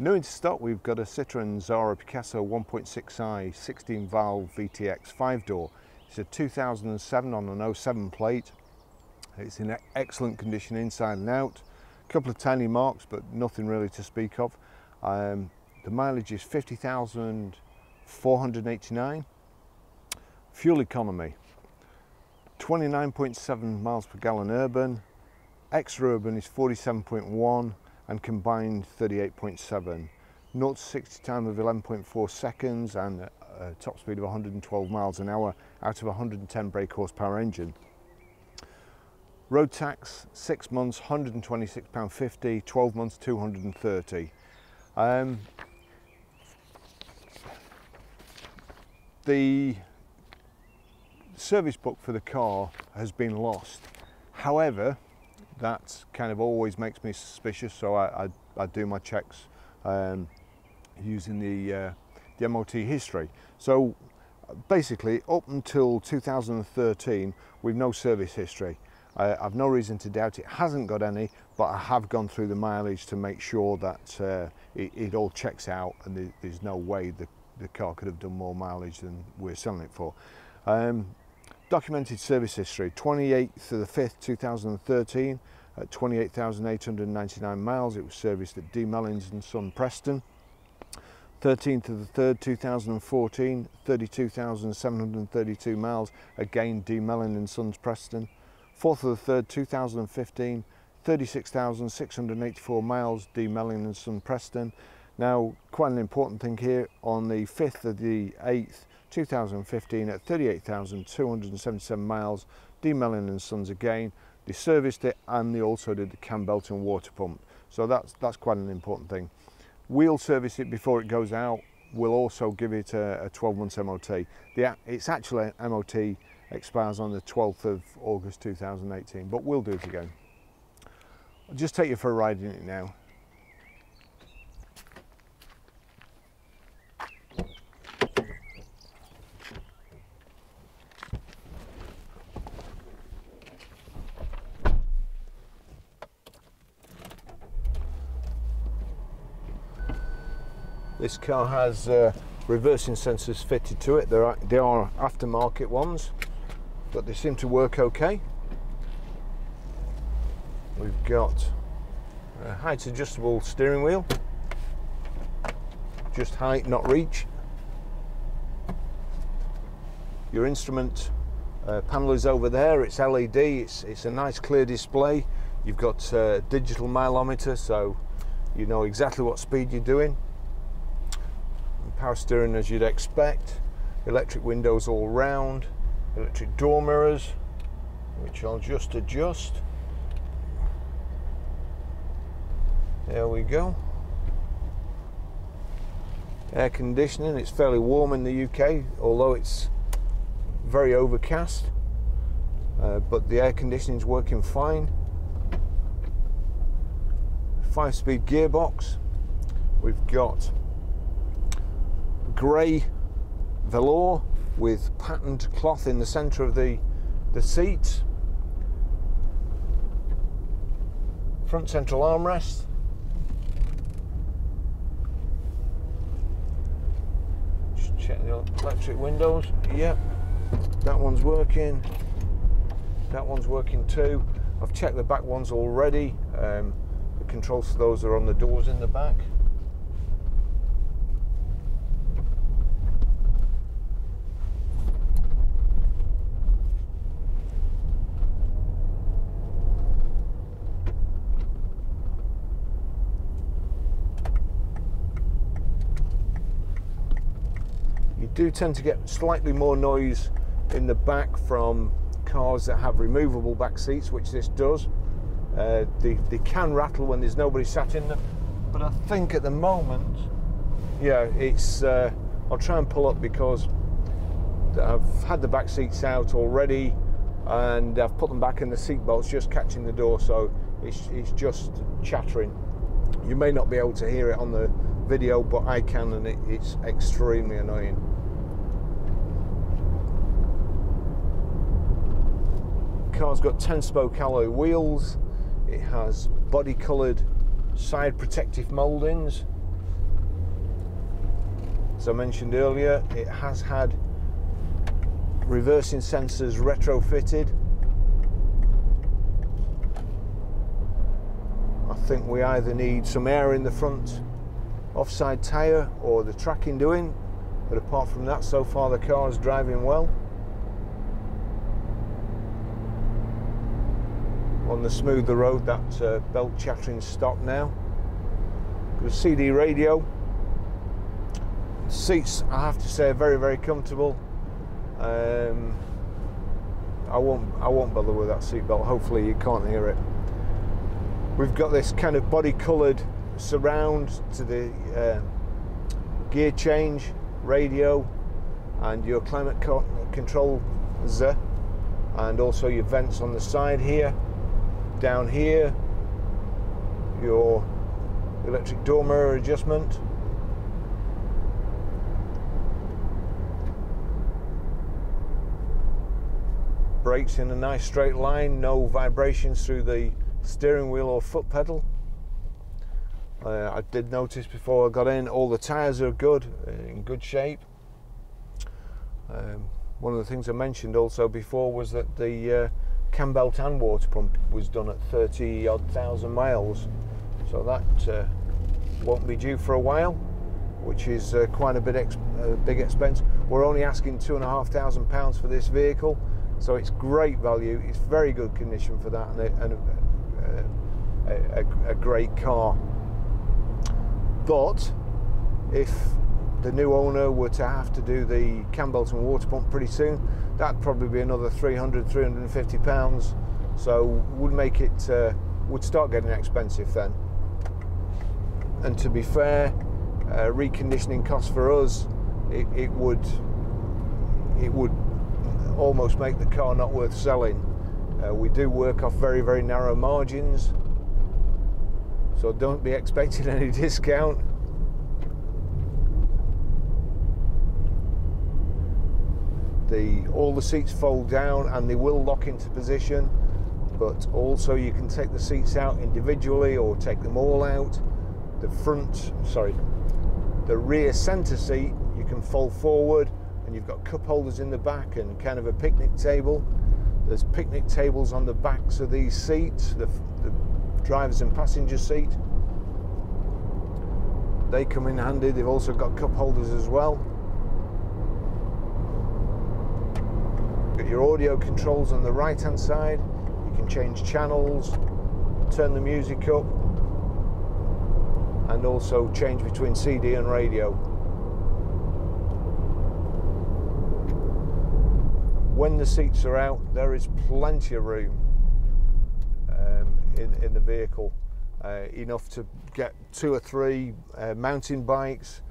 New into stock, we've got a Citroen Xsara Picasso 1.6i 16 valve VTX 5-door. It's a 2007 on an 07 plate. It's in excellent condition inside and out. A couple of tiny marks, but nothing really to speak of. The mileage is 50,489. Fuel economy, 29.7 miles per gallon urban. Extra urban is 47.1 and combined 38.7. 0 to 60 time of 11.4 seconds and a top speed of 112 miles an hour out of a 110 brake horsepower engine. Road tax, 6 months, £126.50, 12 months, £230. The service book for the car has been lost. However, that kind of always makes me suspicious, so I do my checks using the MOT history. So basically, up until 2013, we've no service history. I've no reason to doubt it hasn't got any, but I have gone through the mileage to make sure that it all checks out, and there's no way the car could have done more mileage than we're selling it for. Documented service history, 28th of the 5th 2013 at 28,899 miles. It was serviced at D Mellins and Son, Preston. 13th of the 3rd 2014, 32,732 miles, again D Mellin and Sons, Preston. 4th of the 3rd 2015, 36,684 miles, D Mellin and Son, Preston. Now, quite an important thing here, on the 5th of the 8th 2015 at 38,277 miles, D Mellin and Sons again. They serviced it and they also did the cam belt and water pump. So that's quite an important thing. We'll service it before it goes out. We'll also give it a 12 months MOT. Its actual MOT expires on the 12th of August 2018, but we'll do it again. I'll just take you for a ride in it now. This car has reversing sensors fitted to it. They are aftermarket ones, but they seem to work okay. We've got a height adjustable steering wheel, just height, not reach. Your instrument panel is over there. It's LED. It's a nice clear display. You've got a digital mileometer, so you know exactly what speed you're doing. Power steering as you'd expect, electric windows all round, electric door mirrors, which I'll just adjust. There we go. Air conditioning, it's fairly warm in the UK, although it's very overcast, but the air conditioning is working fine. 5-speed gearbox. We've got grey velour with patterned cloth in the centre of the seats. Front central armrest. Just check the electric windows. Yep, that one's working. That one's working too. I've checked the back ones already. The controls for those are on the doors in the back. Do tend to get slightly more noise in the back from cars that have removable back seats, which this does. They can rattle when there's nobody sat in them, but I think at the moment, yeah, it's I'll try and pull up because I've had the back seats out already and I've put them back and the seat belt's just catching the door, so it's just chattering. You may not be able to hear it on the video, but I can, and it's extremely annoying. Car's got 10-spoke alloy wheels. It has body coloured side protective mouldings. As I mentioned earlier, it has had reversing sensors retrofitted. I think we either need some air in the front offside tyre or the tracking doing, but apart from that, so far the car is driving well. On the smoother road, that belt chattering stopped now. Got a CD radio. The seats, I have to say, are very, very comfortable. I won't bother with that seat belt. Hopefully you can't hear it. We've got this kind of body coloured surround to the gear change, radio, and your climate control, and also your vents on the side here. Down here, your electric door mirror adjustment. Brakes in a nice straight line, no vibrations through the steering wheel or foot pedal. I did notice before I got in, all the tyres are good, in good shape. One of the things I mentioned also before was that the cam belt and water pump was done at 30,000 miles, so that won't be due for a while, which is quite a big expense. We're only asking £2,500 for this vehicle, so it's great value. It's very good condition for that, and a great car. But if the new owner were to have to do the cam belt and water pump pretty soon, that'd probably be another £300–350, so would make it would start getting expensive then. And to be fair, reconditioning costs for us, it would almost make the car not worth selling. We do work off very, very narrow margins, so don't be expecting any discount. All the seats fold down and they will lock into position, but also you can take the seats out individually or take them all out. The rear center seat you can fold forward, and you've got cup holders in the back and kind of a picnic table. There's picnic tables on the backs of these seats, the driver's and passenger seat. They come in handy. They've also got cup holders as well. Got your audio controls on the right hand side. You can change channels, turn the music up, and also change between CD and radio. When the seats are out, there is plenty of room in the vehicle, enough to get 2 or 3 mountain bikes,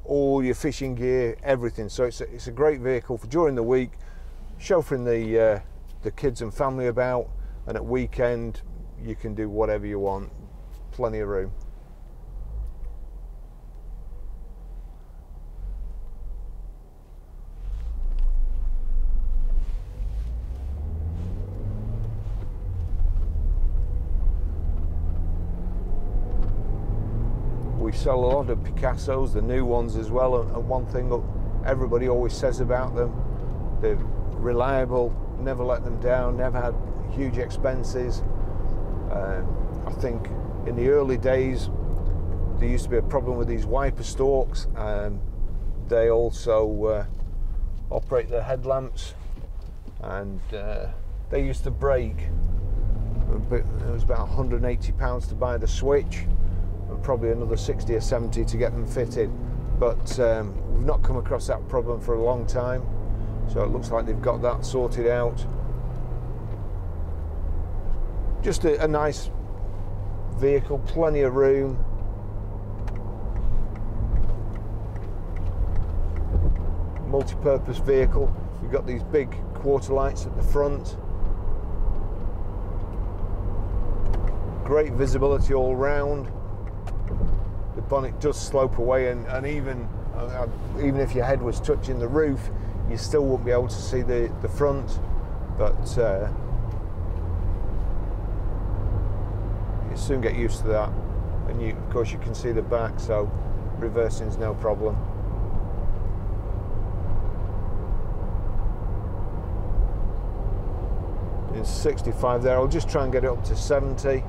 all your fishing gear, everything. So it's a great vehicle for during the week, chauffeuring the kids and family about, and at weekend you can do whatever you want. Plenty of room. We sell a lot of Picassos, the new ones as well, and one thing that everybody always says about them, they're reliable, never let them down, never had huge expenses. I think in the early days there used to be a problem with these wiper stalks. They also operate the headlamps, and they used to break. It was about £180 to buy the switch, and probably another 60 or 70 to get them fitted, but we've not come across that problem for a long time, so it looks like they've got that sorted out. Just a nice vehicle, plenty of room. Multi-purpose vehicle. You've got these big quarter lights at the front. Great visibility all round. The bonnet does slope away, and even if your head was touching the roof, you still wouldn't be able to see the front, but you soon get used to that. And of course you can see the back, so reversing's no problem. in 65 there. I'll just try and get it up to 70.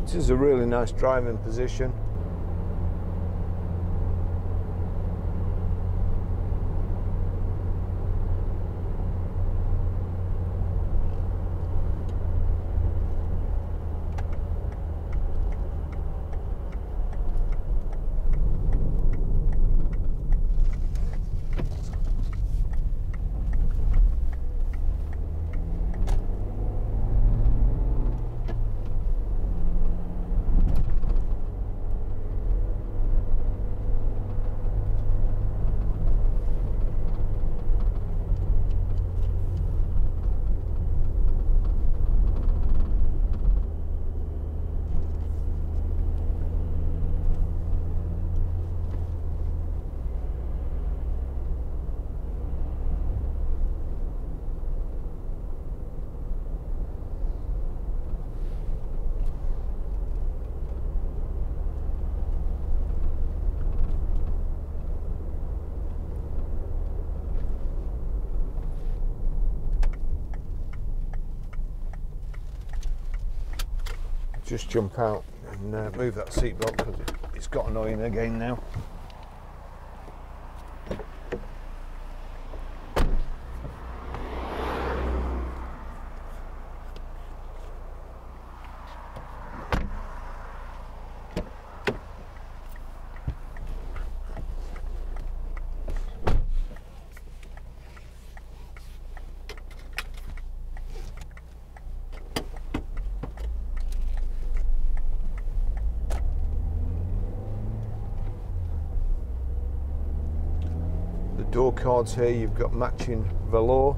This is a really nice driving position. Just jump out and move that seatbelt because it's got annoying again now. Door cards here, you've got matching velour.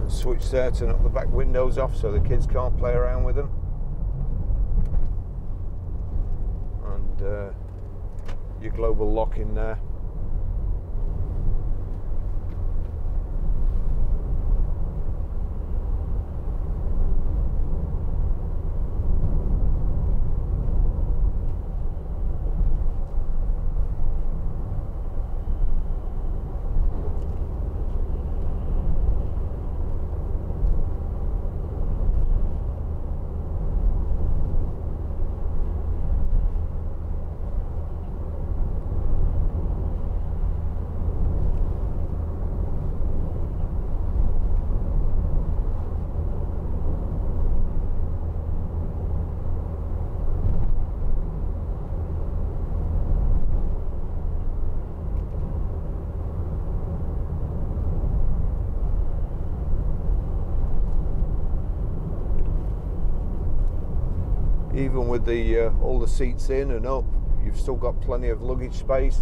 Switch there to knock the back windows off so the kids can't play around with them. And your global lock in there. even with the all the seats in and up, you've still got plenty of luggage space.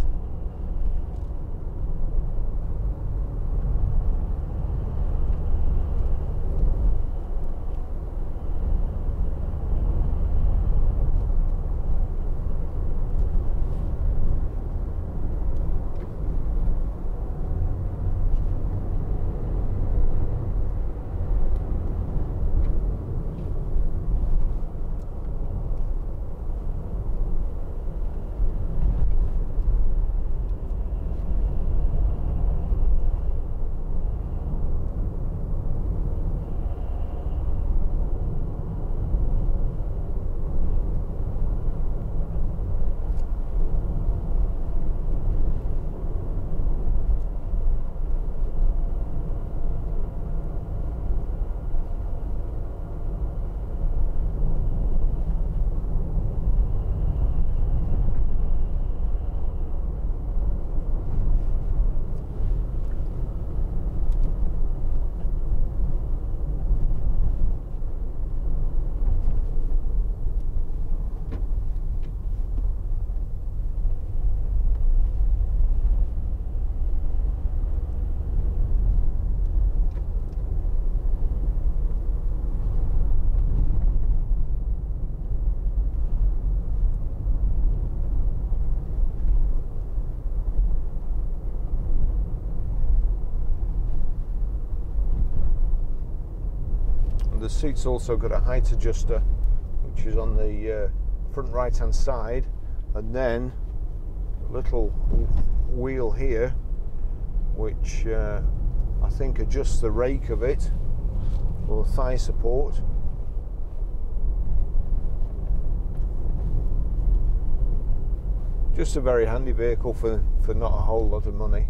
The seat's also got a height adjuster, which is on the front right hand side, and then a little wheel here which I think adjusts the rake of it, or the thigh support. Just a very handy vehicle for not a whole lot of money.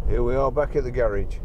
Here we are back at the garage.